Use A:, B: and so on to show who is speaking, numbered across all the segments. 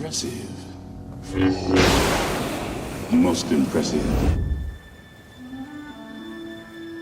A: Impressive. Most impressive.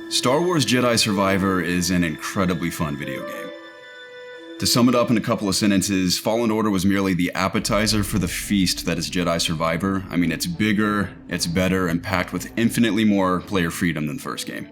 B: Star Wars Jedi Survivor is an incredibly fun video game. To sum it up in a couple of sentences, Fallen Order was merely the appetizer for the feast that is Jedi Survivor. I mean, it's bigger, it's better, and packed with infinitely more player freedom than the first game.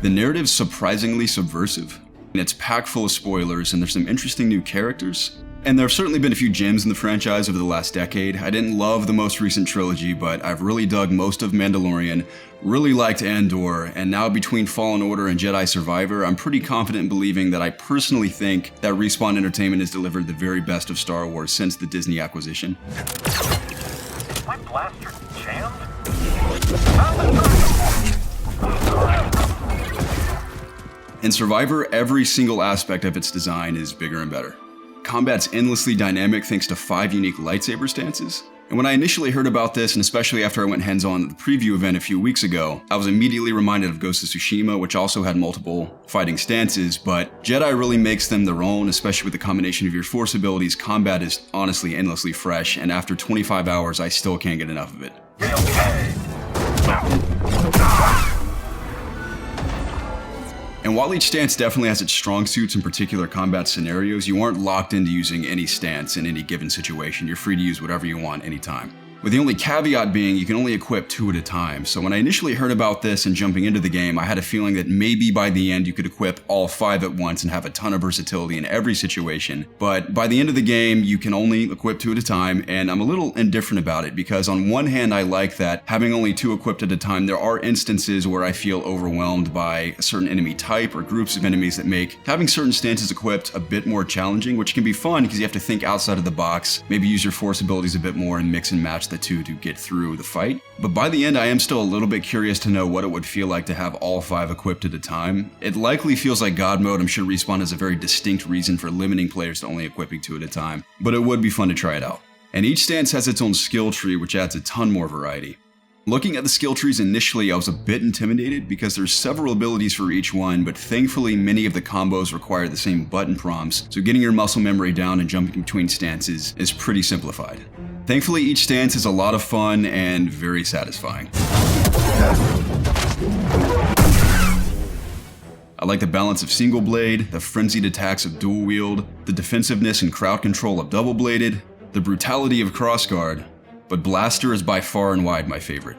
B: The narrative's surprisingly subversive. It's packed full of spoilers, and there's some interesting new characters. And there have certainly been a few gems in the franchise over the last decade. I didn't love the most recent trilogy, but I've really dug most of Mandalorian, really liked Andor, and now between Fallen Order and Jedi Survivor, I'm pretty confident in believing that I personally think that Respawn Entertainment has delivered the very best of Star Wars since the Disney acquisition.
C: My blaster jammed?
B: In Survivor, every single aspect of its design is bigger and better. Combat's endlessly dynamic thanks to 5 unique lightsaber stances. And when I initially heard about this, and especially after I went hands-on at the preview event a few weeks ago, I was immediately reminded of Ghost of Tsushima, which also had multiple fighting stances, but Jedi really makes them their own, especially with the combination of your force abilities. Combat is honestly endlessly fresh, and after 25 hours, I still can't get enough of it. And while each stance definitely has its strong suits in particular combat scenarios, you aren't locked into using any stance in any given situation. You're free to use whatever you want anytime. With the only caveat being you can only equip 2 at a time. So when I initially heard about this and jumping into the game, I had a feeling that maybe by the end you could equip all 5 at once and have a ton of versatility in every situation. But by the end of the game, you can only equip 2 at a time, and I'm a little indifferent about it because on one hand I like that having only 2 equipped at a time, there are instances where I feel overwhelmed by a certain enemy type or groups of enemies that make having certain stances equipped a bit more challenging, which can be fun because you have to think outside of the box, maybe use your force abilities a bit more and mix and match the 2 to get through the fight. But by the end, I am still a little bit curious to know what it would feel like to have all 5 equipped at a time. It likely feels like God mode. I'm sure Respawn has a very distinct reason for limiting players to only equipping 2 at a time, but it would be fun to try it out. And each stance has its own skill tree, which adds a ton more variety. Looking at the skill trees initially, I was a bit intimidated because there's several abilities for each one, but thankfully many of the combos require the same button prompts, so getting your muscle memory down and jumping between stances is pretty simplified. Thankfully, each stance is a lot of fun and very satisfying. I like the balance of single blade, the frenzied attacks of dual wield, the defensiveness and crowd control of double bladed, the brutality of crossguard, but blaster is by far and wide my favorite.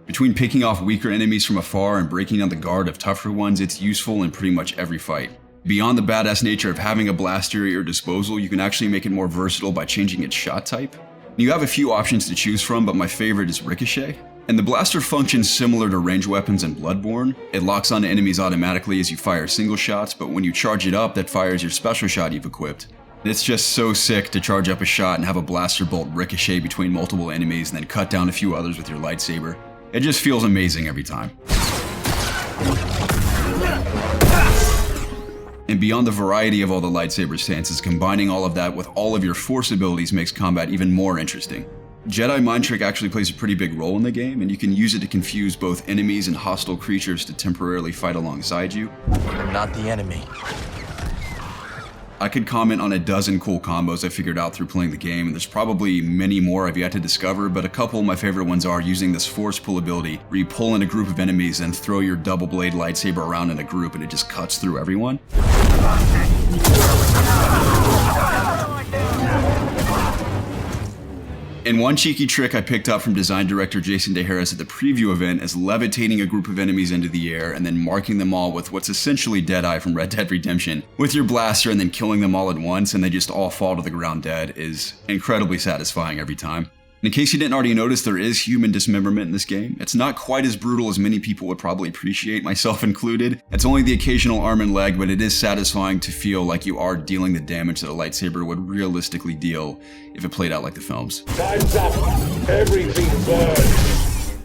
B: Between picking off weaker enemies from afar and breaking down the guard of tougher ones, it's useful in pretty much every fight. Beyond the badass nature of having a blaster at your disposal, you can actually make it more versatile by changing its shot type. You have a few options to choose from, but my favorite is Ricochet. And the blaster functions similar to ranged weapons in Bloodborne. It locks onto enemies automatically as you fire single shots, but when you charge it up, that fires your special shot you've equipped. It's just so sick to charge up a shot and have a blaster bolt ricochet between multiple enemies and then cut down a few others with your lightsaber. It just feels amazing every time. And beyond the variety of all the lightsaber stances, combining all of that with all of your force abilities makes combat even more interesting. Jedi Mind Trick actually plays a pretty big role in the game, and you can use it to confuse both enemies and hostile creatures to temporarily fight alongside you.
D: I'm not the enemy.
B: I could comment on a dozen cool combos I figured out through playing the game, and there's probably many more I've yet to discover, but a couple of my favorite ones are using this force pull ability, where you pull in a group of enemies and throw your double blade lightsaber around in a group and it just cuts through everyone. And one cheeky trick I picked up from design director Jason DeHarris at the preview event is levitating a group of enemies into the air and then marking them all with what's essentially Deadeye from Red Dead Redemption with your blaster and then killing them all at once and they just all fall to the ground dead is incredibly satisfying every time. And in case you didn't already notice, there is human dismemberment in this game. It's not quite as brutal as many people would probably appreciate, myself included. It's only the occasional arm and leg, but it is satisfying to feel like you are dealing the damage that a lightsaber would realistically deal if it played out like the films.
E: Time's up. Everything burns.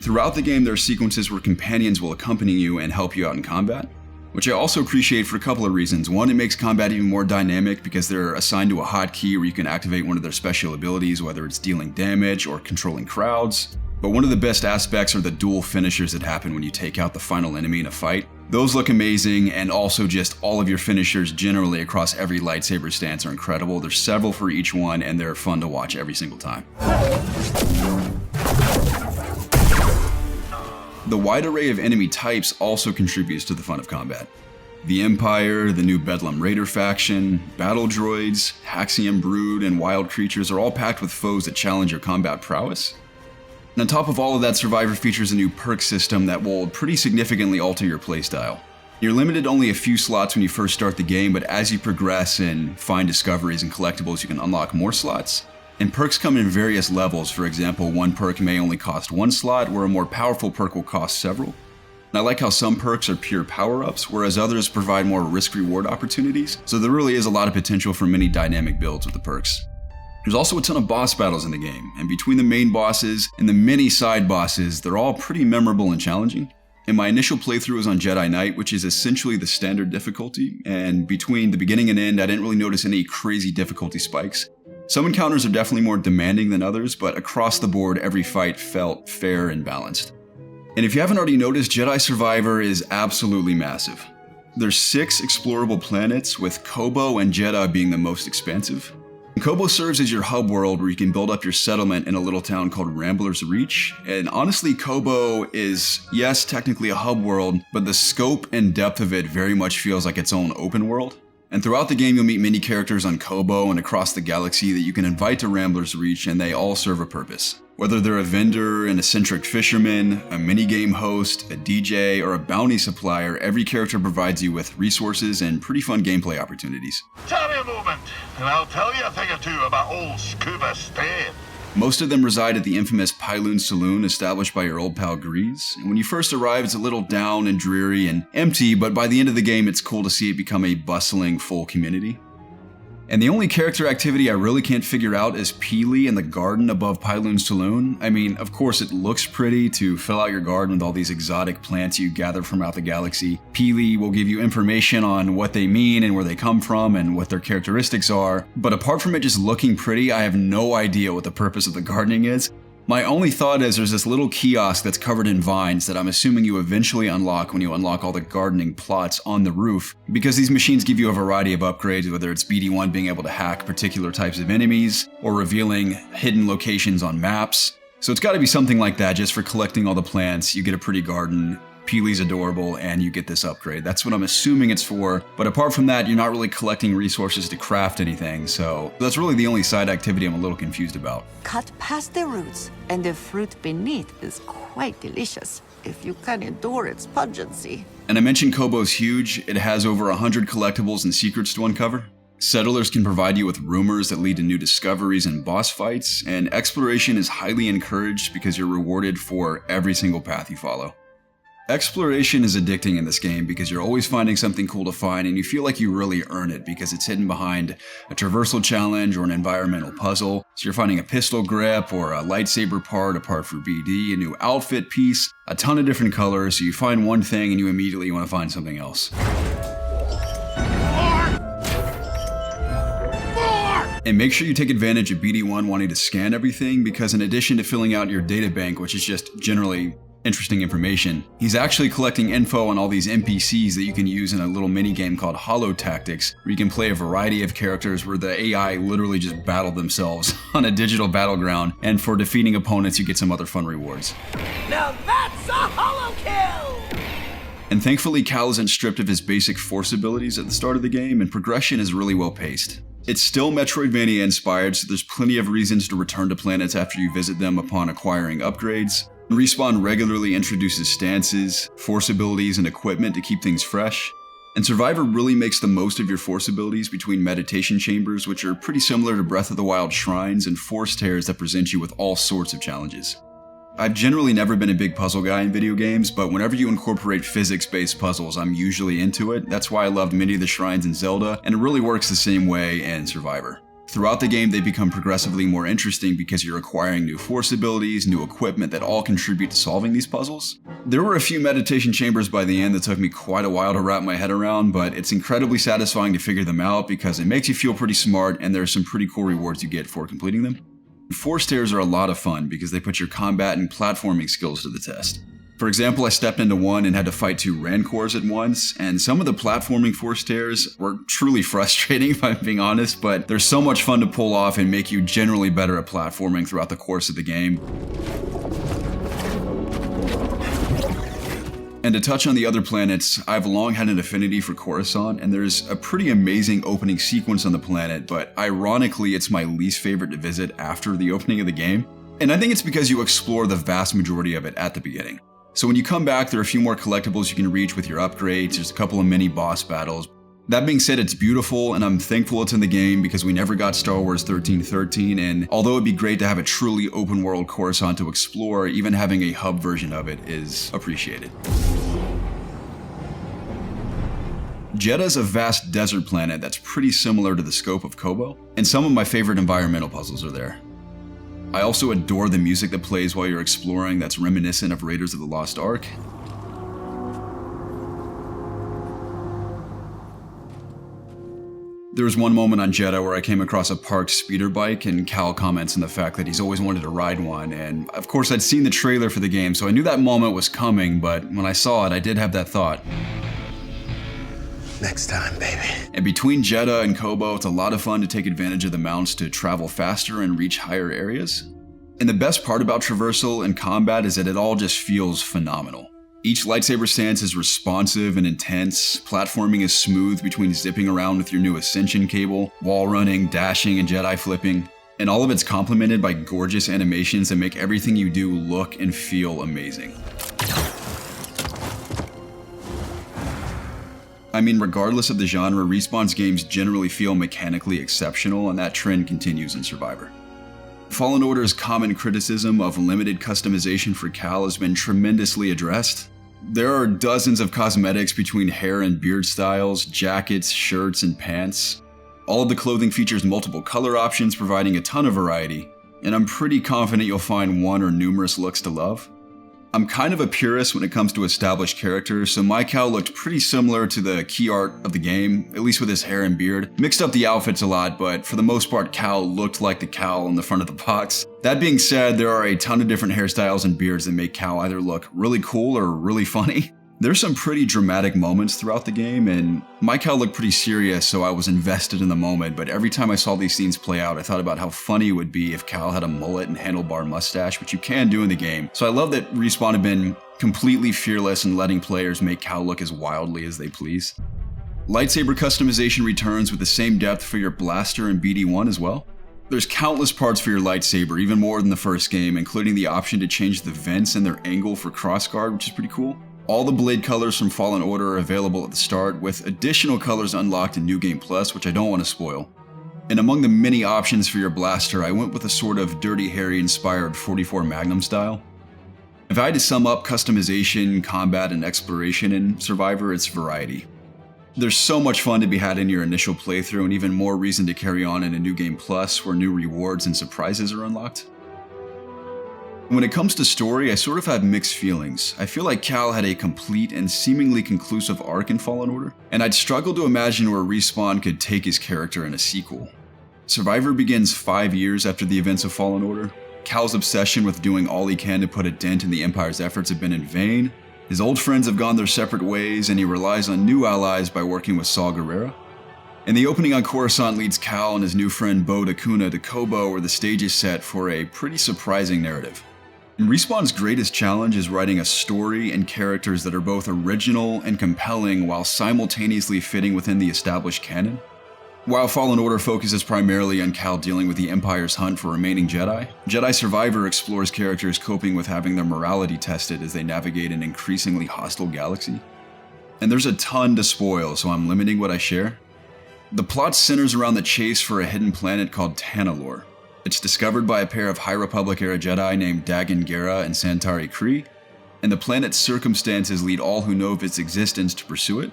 B: Throughout the game, there are sequences where companions will accompany you and help you out in combat, which I also appreciate for a couple of reasons. One, it makes combat even more dynamic because they're assigned to a hotkey where you can activate one of their special abilities, whether it's dealing damage or controlling crowds. But one of the best aspects are the dual finishers that happen when you take out the final enemy in a fight. Those look amazing, and also just all of your finishers generally across every lightsaber stance are incredible. There's several for each one, and they're fun to watch every single time. The wide array of enemy types also contributes to the fun of combat. The Empire, the new Bedlam Raider faction, battle droids, Haxion Brood, and wild creatures are all packed with foes that challenge your combat prowess. And on top of all of that, Survivor features a new perk system that will pretty significantly alter your playstyle. You're limited to only a few slots when you first start the game, but as you progress and find discoveries and collectibles, you can unlock more slots. And perks come in various levels. For example, one perk may only cost one slot, where a more powerful perk will cost several. And I like how some perks are pure power-ups, whereas others provide more risk-reward opportunities, so there really is a lot of potential for many dynamic builds with the perks. There's also a ton of boss battles in the game, and between the main bosses and the many side bosses, they're all pretty memorable and challenging. And my initial playthrough was on Jedi Knight, which is essentially the standard difficulty, and between the beginning and end, I didn't really notice any crazy difficulty spikes. Some encounters are definitely more demanding than others, but across the board, every fight felt fair and balanced. And if you haven't already noticed, Jedi Survivor is absolutely massive. There's 6 explorable planets, with Kobo and Jedha being the most expansive. Kobo serves as your hub world where you can build up your settlement in a little town called Rambler's Reach. And honestly, Kobo is, yes, technically a hub world, but the scope and depth of it very much feels like its own open world. And throughout the game, you'll meet many characters on Kobo and across the galaxy that you can invite to Rambler's Reach, and they all serve a purpose. Whether they're a vendor, an eccentric fisherman, a minigame host, a DJ, or a bounty supplier, every character provides you with resources and pretty fun gameplay opportunities.
C: Tell me a moment, and I'll tell you a thing or two about old Scuba Stan.
B: Most of them reside at the infamous Pyloon Saloon established by your old pal Grease. And when you first arrive, it's a little down and dreary and empty, but by the end of the game, it's cool to see it become a bustling, full community. And the only character activity I really can't figure out is Peely in the garden above Pyloon Saloon. I mean, of course it looks pretty to fill out your garden with all these exotic plants you gather from out the galaxy. Peely will give you information on what they mean and where they come from and what their characteristics are. But apart from it just looking pretty, I have no idea what the purpose of the gardening is. My only thought is there's this little kiosk that's covered in vines that I'm assuming you eventually unlock when you unlock all the gardening plots on the roof, because these machines give you a variety of upgrades, whether it's BD1 being able to hack particular types of enemies, or revealing hidden locations on maps. So it's gotta be something like that. Just for collecting all the plants, you get a pretty garden, Peely's adorable, and you get this upgrade. That's what I'm assuming it's for, but apart from that, you're not really collecting resources to craft anything, so that's really the only side activity I'm a little confused about.
D: Cut past the roots, and the fruit beneath is quite delicious, if you can endure its pungency.
B: And I mentioned Kobo's huge. It has over 100 collectibles and secrets to uncover. Settlers can provide you with rumors that lead to new discoveries and boss fights, and exploration is highly encouraged because you're rewarded for every single path you follow. Exploration is addicting in this game because you're always finding something cool to find, and you feel like you really earn it because it's hidden behind a traversal challenge or an environmental puzzle. So you're finding a pistol grip or a lightsaber part for BD, a new outfit piece, a ton of different colors, so you find one thing and you immediately want to find something else. And make sure you take advantage of BD1 wanting to scan everything, because in addition to filling out your data bank, which is just generally interesting information, he's actually collecting info on all these NPCs that you can use in a little mini game called Holo Tactics, where you can play a variety of characters where the AI literally just battle themselves on a digital battleground, and for defeating opponents you get some other fun rewards.
F: Now that's a holo kill!
B: And thankfully Cal isn't stripped of his basic force abilities at the start of the game, and progression is really well paced. It's still Metroidvania inspired, so there's plenty of reasons to return to planets after you visit them upon acquiring upgrades. Respawn regularly introduces stances, force abilities, and equipment to keep things fresh. And Survivor really makes the most of your force abilities between meditation chambers, which are pretty similar to Breath of the Wild shrines, and force tears that present you with all sorts of challenges. I've generally never been a big puzzle guy in video games, but whenever you incorporate physics-based puzzles, I'm usually into it. That's why I loved many of the shrines in Zelda, and it really works the same way in Survivor. Throughout the game, they become progressively more interesting because you're acquiring new force abilities, new equipment that all contribute to solving these puzzles. There were a few meditation chambers by the end that took me quite a while to wrap my head around, but it's incredibly satisfying to figure them out because it makes you feel pretty smart, and there's some pretty cool rewards you get for completing them. Force tears are a lot of fun because they put your combat and platforming skills to the test. For example, I stepped into one and had to fight 2 Rancors at once, and some of the platforming force tears were truly frustrating if I'm being honest, but they're so much fun to pull off and make you generally better at platforming throughout the course of the game. And to touch on the other planets, I've long had an affinity for Coruscant, and there's a pretty amazing opening sequence on the planet, but ironically it's my least favorite to visit after the opening of the game. And I think it's because you explore the vast majority of it at the beginning. So when you come back, there are a few more collectibles you can reach with your upgrades, there's a couple of mini boss battles. That being said, it's beautiful, and I'm thankful it's in the game because we never got Star Wars 1313, and although it'd be great to have a truly open world Coruscant to explore, even having a hub version of it is appreciated. Jedha's a vast desert planet that's pretty similar to the scope of Koboh, and some of my favorite environmental puzzles are there. I also adore the music that plays while you're exploring that's reminiscent of Raiders of the Lost Ark. There was one moment on Jedha where I came across a parked speeder bike, and Cal comments on the fact that he's always wanted to ride one, and of course I'd seen the trailer for the game, so I knew that moment was coming, but when I saw it, I did have that thought.
G: Next time, baby.
B: And between Jedha and Koboh, it's a lot of fun to take advantage of the mounts to travel faster and reach higher areas. And the best part about traversal and combat is that it all just feels phenomenal. Each lightsaber stance is responsive and intense, platforming is smooth between zipping around with your new ascension cable, wall running, dashing, and Jedi flipping, and all of it's complemented by gorgeous animations that make everything you do look and feel amazing. I mean, regardless of the genre, Respawn's games generally feel mechanically exceptional, and that trend continues in Survivor. Fallen Order's common criticism of limited customization for Cal has been tremendously addressed. There are dozens of cosmetics between hair and beard styles, jackets, shirts, and pants. All of the clothing features multiple color options, providing a ton of variety, and I'm pretty confident you'll find one or numerous looks to love. I'm kind of a purist when it comes to established characters, so my Cal looked pretty similar to the key art of the game, at least with his hair and beard. Mixed up the outfits a lot, but for the most part Cal looked like the Cal on the front of the box. That being said, there are a ton of different hairstyles and beards that make Cal either look really cool or really funny. There's some pretty dramatic moments throughout the game, and my Cal looked pretty serious, so I was invested in the moment, but every time I saw these scenes play out, I thought about how funny it would be if Cal had a mullet and handlebar mustache, which you can do in the game. So I love that Respawn have been completely fearless in letting players make Cal look as wildly as they please. Lightsaber customization returns with the same depth for your blaster and BD1 as well. There's countless parts for your lightsaber, even more than the first game, including the option to change the vents and their angle for crossguard, which is pretty cool. All the blade colors from Fallen Order are available at the start, with additional colors unlocked in New Game Plus, which I don't want to spoil. And among the many options for your blaster, I went with a sort of Dirty Harry inspired 44 Magnum style. If I had to sum up customization, combat, and exploration in Survivor, it's variety. There's so much fun to be had in your initial playthrough, and even more reason to carry on in a New Game Plus where new rewards and surprises are unlocked. When it comes to story, I sort of have mixed feelings. I feel like Cal had a complete and seemingly conclusive arc in Fallen Order, and I'd struggle to imagine where Respawn could take his character in a sequel. Survivor begins 5 years after the events of Fallen Order. Cal's obsession with doing all he can to put a dent in the Empire's efforts have been in vain. His old friends have gone their separate ways, and he relies on new allies by working with Saw Gerrera. And the opening on Coruscant leads Cal and his new friend Bo Dakuna to Koboh, where the stage is set for a pretty surprising narrative. And Respawn's greatest challenge is writing a story and characters that are both original and compelling while simultaneously fitting within the established canon. While Fallen Order focuses primarily on Cal dealing with the Empire's hunt for remaining Jedi, Jedi Survivor explores characters coping with having their morality tested as they navigate an increasingly hostile galaxy. And there's a ton to spoil, so I'm limiting what I share. The plot centers around the chase for a hidden planet called Tanalorr. It's discovered by a pair of High Republic-era Jedi named Dagan Gera and Santari Khri, and the planet's circumstances lead all who know of its existence to pursue it.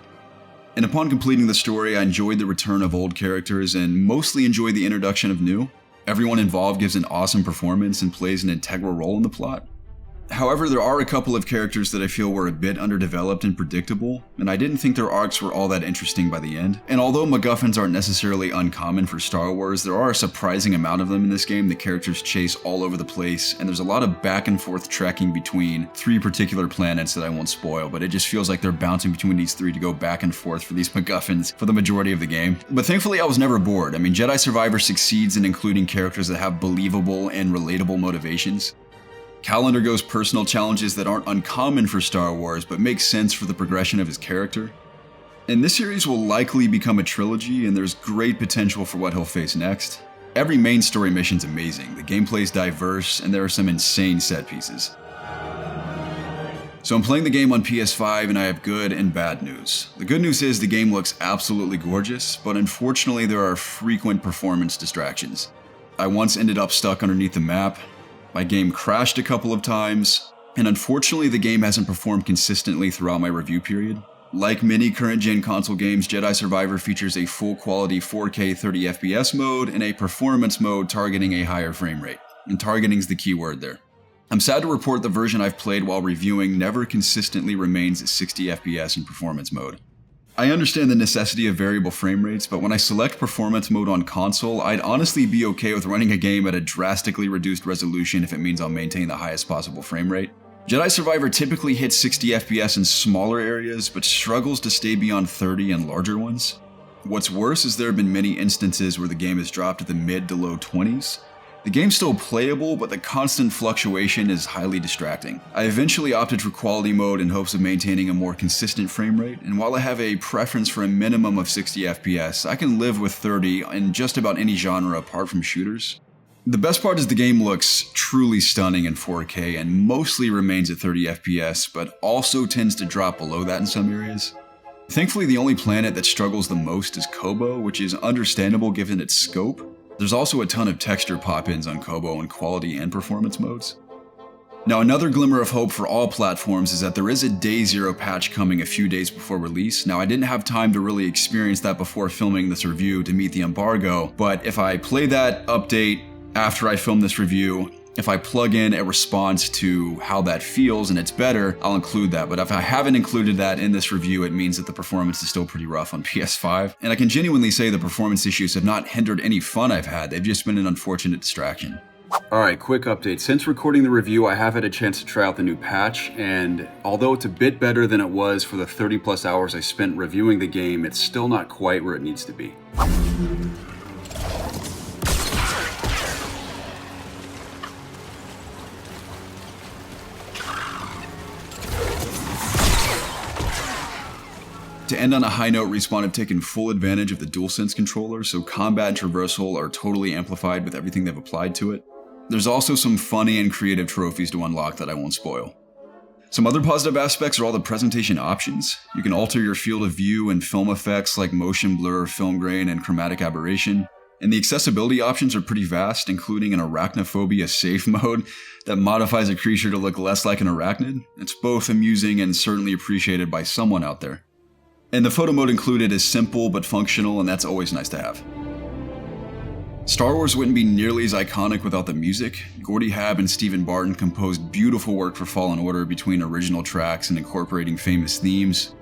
B: And upon completing the story, I enjoyed the return of old characters and mostly enjoyed the introduction of new. Everyone involved gives an awesome performance and plays an integral role in the plot. However, there are a couple of characters that I feel were a bit underdeveloped and predictable, and I didn't think their arcs were all that interesting by the end. And although MacGuffins aren't necessarily uncommon for Star Wars, there are a surprising amount of them in this game. The characters chase all over the place, and there's a lot of back and forth trekking between 3 particular planets that I won't spoil, but it just feels like they're bouncing between these 3 to go back and forth for these MacGuffins for the majority of the game. But thankfully I was never bored. I mean, Jedi Survivor succeeds in including characters that have believable and relatable motivations. Cal undergoes personal challenges that aren't uncommon for Star Wars, but make sense for the progression of his character. And this series will likely become a trilogy, and there's great potential for what he'll face next. Every main story mission's amazing, the gameplay's diverse, and there are some insane set pieces. So I'm playing the game on PS5, and I have good and bad news. The good news is the game looks absolutely gorgeous, but unfortunately there are frequent performance distractions. I once ended up stuck underneath the map. My game crashed a couple of times, and unfortunately the game hasn't performed consistently throughout my review period. Like many current-gen console games, Jedi Survivor features a full-quality 4K 30fps mode and a performance mode targeting a higher frame rate. And targeting's the key word there. I'm sad to report the version I've played while reviewing never consistently remains at 60fps in performance mode. I understand the necessity of variable frame rates, but when I select performance mode on console, I'd honestly be okay with running a game at a drastically reduced resolution if it means I'll maintain the highest possible frame rate. Jedi Survivor typically hits 60 FPS in smaller areas, but struggles to stay beyond 30 in larger ones. What's worse is there have been many instances where the game has dropped to the mid to low 20s. The game's still playable, but the constant fluctuation is highly distracting. I eventually opted for quality mode in hopes of maintaining a more consistent frame rate, and while I have a preference for a minimum of 60 FPS, I can live with 30 in just about any genre apart from shooters. The best part is the game looks truly stunning in 4K and mostly remains at 30 FPS, but also tends to drop below that in some areas. Thankfully, the only planet that struggles the most is Kobo, which is understandable given its scope. There's also a ton of texture pop-ins on Kobo in quality and performance modes. Now, another glimmer of hope for all platforms is that there is a Day Zero patch coming a few days before release. Now, I didn't have time to really experience that before filming this review to meet the embargo, but if I play that update after I film this review, if I plug in a response to how that feels and it's better, I'll include that. But if I haven't included that in this review, it means that the performance is still pretty rough on PS5. And I can genuinely say the performance issues have not hindered any fun I've had, they've just been an unfortunate distraction. Alright, quick update. Since recording the review, I have had a chance to try out the new patch, and although it's a bit better than it was for the 30 plus hours I spent reviewing the game, it's still not quite where it needs to be. To end on a high note, Respawn have taken full advantage of the DualSense controller, so combat and traversal are totally amplified with everything they've applied to it. There's also some funny and creative trophies to unlock that I won't spoil. Some other positive aspects are all the presentation options. You can alter your field of view and film effects like motion blur, film grain, and chromatic aberration. And the accessibility options are pretty vast, including an arachnophobia safe mode that modifies a creature to look less like an arachnid. It's both amusing and certainly appreciated by someone out there. And the photo mode included is simple but functional, and that's always nice to have. Star Wars wouldn't be nearly as iconic without the music. Gordy Habb and Stephen Barton composed beautiful work for Fallen Order between original tracks and incorporating famous themes.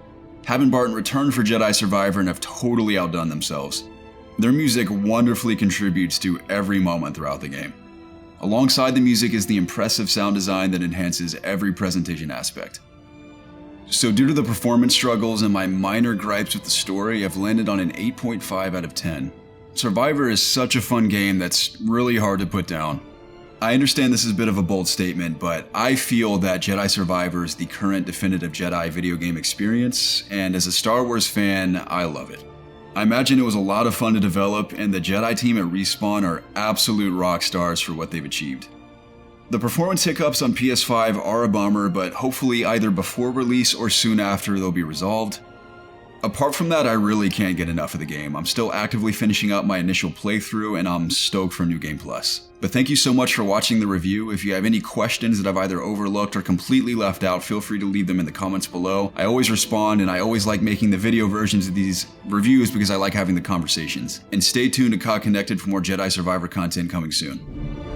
B: Habb and Barton returned for Jedi Survivor and have totally outdone themselves. Their music wonderfully contributes to every moment throughout the game. Alongside the music is the impressive sound design that enhances every presentation aspect. So due to the performance struggles and my minor gripes with the story, I've landed on an 8.5 out of 10. Survivor is such a fun game that's really hard to put down. I understand this is a bit of a bold statement, but I feel that Jedi Survivor is the current definitive Jedi video game experience, and as a Star Wars fan, I love it. I imagine it was a lot of fun to develop, and the Jedi team at Respawn are absolute rock stars for what they've achieved. The performance hiccups on PS5 are a bummer, but hopefully either before release or soon after they'll be resolved. Apart from that, I really can't get enough of the game. I'm still actively finishing up my initial playthrough, and I'm stoked for New Game Plus. But thank you so much for watching the review. If you have any questions that I've either overlooked or completely left out, feel free to leave them in the comments below. I always respond, and I always like making the video versions of these reviews because I like having the conversations. And stay tuned to COD Connected for more Jedi Survivor content coming soon.